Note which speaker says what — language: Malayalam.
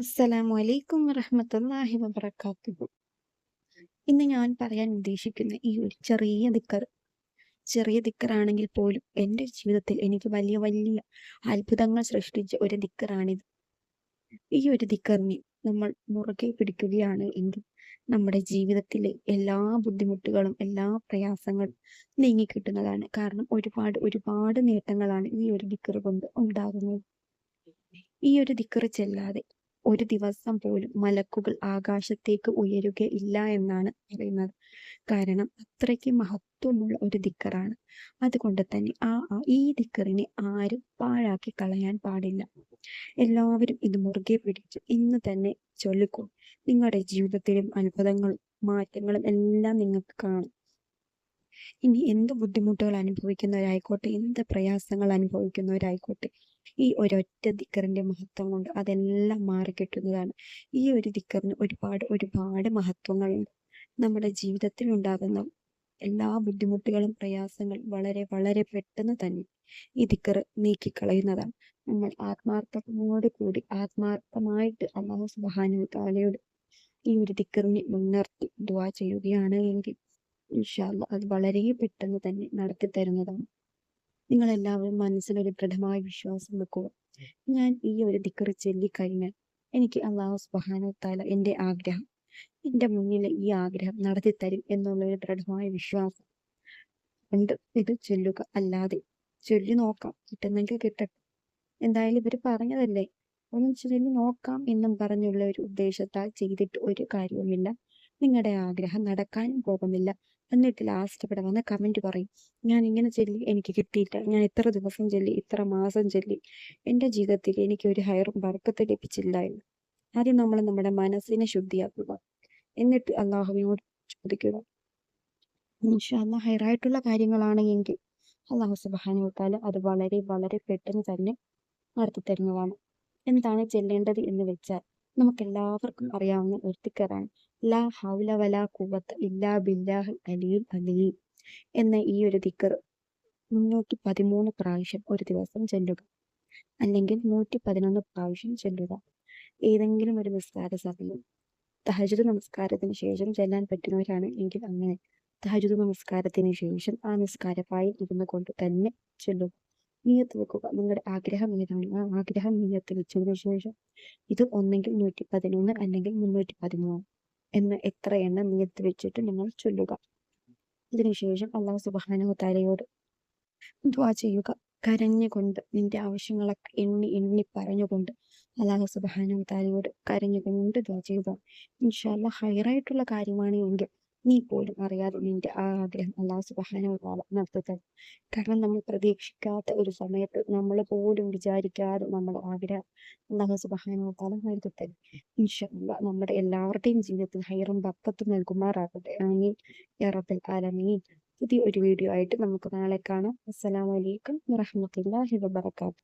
Speaker 1: അസ്സലാമു അലൈക്കും വറഹ്മത്തുള്ളാഹി വബറകാതുഹു. ഇന്ന് ഞാൻ പറയാൻ ഉദ്ദേശിക്കുന്ന ഈ ഒരു ചെറിയ ദിക്കറാണെങ്കിൽ പോലും എൻ്റെ ജീവിതത്തിൽ എനിക്ക് വലിയ വലിയ അത്ഭുതങ്ങൾ സൃഷ്ടിച്ച ഒരു ദിക്കറാണിത്. ഈ ഒരു ദിക്കറിനെ നമ്മൾ മുറുകെ പിടിക്കുകയാണ് എങ്കിൽ നമ്മുടെ ജീവിതത്തിലെ എല്ലാ ബുദ്ധിമുട്ടുകളും എല്ലാ പ്രയാസങ്ങളും നീങ്ങിക്കിട്ടുന്നതാണ്. കാരണം ഒരുപാട് നേട്ടങ്ങളാണ് ഈ ഒരു ദിക്കറ് കൊണ്ട് ഉണ്ടാകുന്നത്. ഈ ഒരു ദിക്റ് ചെല്ലാതെ ഒരു ദിവസം പോലും മലക്കുകൾ ആകാശത്തേക്ക് ഉയരുകയില്ല എന്നാണ് പറയുന്നത്. കാരണം അത്രയ്ക്ക് മഹത്വമുള്ള ഒരു ദിക്റാണ്. അതുകൊണ്ട് തന്നെ ഈ ദിക്റിനെ ആരും പാഴാക്കി കളയാൻ പാടില്ല. എല്ലാവരും ഇത് മുറുകെ പിടിച്ച് ഇന്ന് തന്നെ ചൊല്ലിക്കോ. നിങ്ങളുടെ ജീവിതത്തിലും അത്ഭുതങ്ങളും മാറ്റങ്ങളും എല്ലാം നിങ്ങൾക്ക് കാണും. ഇനി എന്ത് ബുദ്ധിമുട്ടുകൾ അനുഭവിക്കുന്നവരായിക്കോട്ടെ, എന്ത് പ്രയാസങ്ങൾ അനുഭവിക്കുന്നവരായിക്കോട്ടെ, ഈ ഒരൊറ്റ ദിക്കറിന്റെ മഹത്വം കൊണ്ട് അതെല്ലാം മാറിക്കിട്ടുന്നതാണ്. ഈ ഒരു ദിക്കറിന് ഒരുപാട് മഹത്വങ്ങളുണ്ട്. നമ്മുടെ ജീവിതത്തിൽ ഉണ്ടാകുന്ന എല്ലാ ബുദ്ധിമുട്ടുകളും പ്രയാസങ്ങളും വളരെ പെട്ടെന്ന് തന്നെ ഈ ദിക്കറ് നീക്കിക്കളയുന്നതാണ്. നമ്മൾ ആത്മാർത്ഥമായിട്ട് അല്ലാഹു സുബ്ഹാനഹു വ തആലയോട് ഈ ഒരു ദിക്കറിനെ മുൻനിർത്തി ദുആ ചെയ്യുകയാണ് എങ്കിൽ ഇൻഷാ അല്ലാഹ് അത് വളരെ പെട്ടെന്ന് തന്നെ നടത്തി തരുന്നതാണ്. നിങ്ങളെല്ലാവരും മനസ്സിലൊരു ദൃഢമായ വിശ്വാസം വെക്കുക. ഞാൻ ഈ ഒരു ദിക്റ് ചൊല്ലിക്കഴിഞ്ഞാൽ എനിക്ക് അല്ലാഹു സുബ്ഹാനഹു വ തആല എൻ്റെ മുന്നിലെ ഈ ആഗ്രഹം നടത്തി തരും എന്നുള്ളൊരു ദൃഢമായ വിശ്വാസം കൊണ്ട് ഇത് ചൊല്ലുക. അല്ലാതെ ചൊല്ലി നോക്കാം, കിട്ടുന്നെങ്കിൽ കിട്ടട്ടെ, എന്തായാലും ഇവര് പറഞ്ഞതല്ലേ, ഒന്ന് ചൊല്ലി നോക്കാം എന്നും പറഞ്ഞുള്ള ഒരു ഉദ്ദേശത്താൽ ചെയ്തിട്ട് ഒരു കാര്യവുമില്ല. നിങ്ങളുടെ ആഗ്രഹം നടക്കാനും പോകുന്നില്ല. എന്നിട്ട് ലാസ്റ്റ് ഇവിടെ വന്ന് കമന്റ് പറയും, ഞാൻ ഇങ്ങനെ ചൊല്ലി എനിക്ക് കിട്ടിയില്ല, ഞാൻ ഇത്ര ദിവസം ചൊല്ലി, ഇത്ര മാസം ചൊല്ലി, എൻ്റെ ജീവിതത്തിൽ എനിക്ക് ഒരു ഹൈറും ബർക്കത്തും ലഭിച്ചില്ല എന്ന്. ആദ്യം നമ്മൾ നമ്മുടെ മനസ്സിനെ ശുദ്ധിയാക്കുക. എന്നിട്ട് അള്ളാഹുവിനോട് ചോദിക്കുക. ഇൻഷാ അല്ലാഹ് ഹൈറായിട്ടുള്ള കാര്യങ്ങളാണ് എങ്കിൽ അള്ളാഹു സുബ്ഹാനഹു വ തആല അത് വളരെ പെട്ടെന്ന് തന്നെ നടത്തി തരുന്നതാണ്. എന്താണ് ചെല്ലേണ്ടത് എന്ന് വെച്ചാൽ നമുക്കെല്ലാവർക്കും അറിയാവുന്ന ഒരു ദിക്റാണ്. ലാ ഹൗല വലാ ഖുവത ഇല്ലാ ബില്ലാഹിൽ അലിയിൽ അലീം എന്ന ഈ ഒരു ദിക്റ് 313 പ്രാവശ്യം ഒരു ദിവസം ചൊല്ലുക. അല്ലെങ്കിൽ 111 പ്രാവശ്യം ചൊല്ലുക. ഏതെങ്കിലും ഒരു നിസ്കാര സമയം തഹജ്ജുദ് നമസ്കാരത്തിന് ശേഷം ചെല്ലാൻ പറ്റുന്നവരാണ് എങ്കിൽ അങ്ങനെ തഹജ്ജുദ് നമസ്കാരത്തിന് ശേഷം ആ നിസ്കാരപ്പായിൽ ഇരുന്നു കൊണ്ട് തന്നെ ചൊല്ലുക. നിയ്യത്ത് വെക്കുക. നിങ്ങളുടെ ആഗ്രഹം ഏതാണ് ആ ആഗ്രഹം നിയ്യത്ത് വെച്ചതിന് ശേഷം ഇത് ഒന്നെങ്കിൽ 111 അല്ലെങ്കിൽ 313 എന്ന് എത്ര എണ്ണം നിയ്യത്ത് വെച്ചിട്ട് നിങ്ങൾ ചൊല്ലുക. ഇതിനുശേഷം അല്ലാഹു സുബ്ഹാനഹു വ തആലയോട് ദുആ ചെയ്യുക. കരഞ്ഞുകൊണ്ട് നിന്റെ ആവശ്യങ്ങളൊക്കെ എണ്ണി പറഞ്ഞുകൊണ്ട് അല്ലാഹു സുബ്ഹാനഹു വ തആലയോട് കരഞ്ഞുകൊണ്ട് ദുആ ചെയ്യുക. ഇൻഷാ അല്ലാഹ് ഹൈറായിട്ടുള്ള കാര്യമാണ് എങ്കിൽ നീ പോലും അറിയാതെ നിന്റെ ആ ആഗ്രഹം അല്ലാഹു സുബ്ഹാനഹു വ തആല നടത്തിത്തരും. കാരണം നമ്മൾ പ്രതീക്ഷിക്കാത്ത ഒരു സമയത്ത് നമ്മൾ പോലും വിചാരിക്കാതെ നമ്മുടെ ആഗ്രഹം അല്ലാഹു സുബ്ഹാനഹു വ തആല നടത്തിത്തരും. ഇൻഷാ അല്ലാഹ് നമ്മുടെ എല്ലാവരുടെയും ജീവിതത്തിൽ ഹൈറും ബർക്കത്തും നൽകുമാറാകട്ടെ. ആമീൻ യാ റബ്ബൽ ആലമീൻ. പുതിയ ഒരു വീഡിയോ ആയിട്ട് നമുക്ക് നാളെ കാണാം. അസ്സലാമു അലൈക്കും വറഹ്മത്തുള്ളാഹി വബറകാതുഹു.